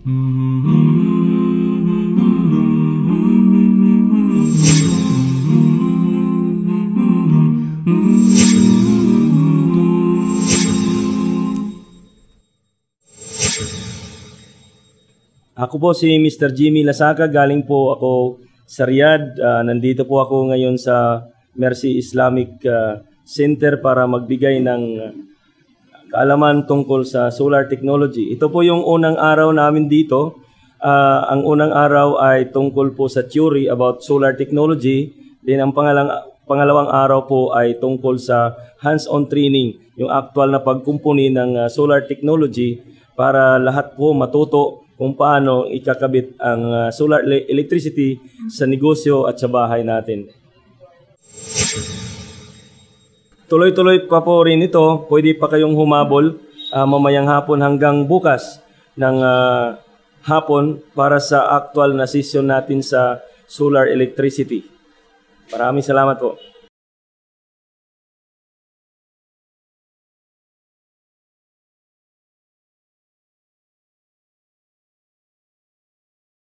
Ako po si Mr. Jimmy Lasaka, galing po ako sa Riyadh. Nandito po ako ngayon sa Mercy Islamic Center para magbigay ng kaalaman tungkol sa solar technology. Ito po yung unang araw namin dito. Ang unang araw ay tungkol po sa theory about solar technology. Then ang pangalawang araw po ay tungkol sa hands-on training, yung actual na pagkumpuni ng solar technology para lahat po matuto kung paano ikakabit ang solar electricity sa negosyo at sa bahay natin. Tuloy-tuloy pa po rin ito. Pwede pa kayong humabol mamayang hapon hanggang bukas ng hapon para sa actual na session natin sa solar electricity. Maraming salamat po.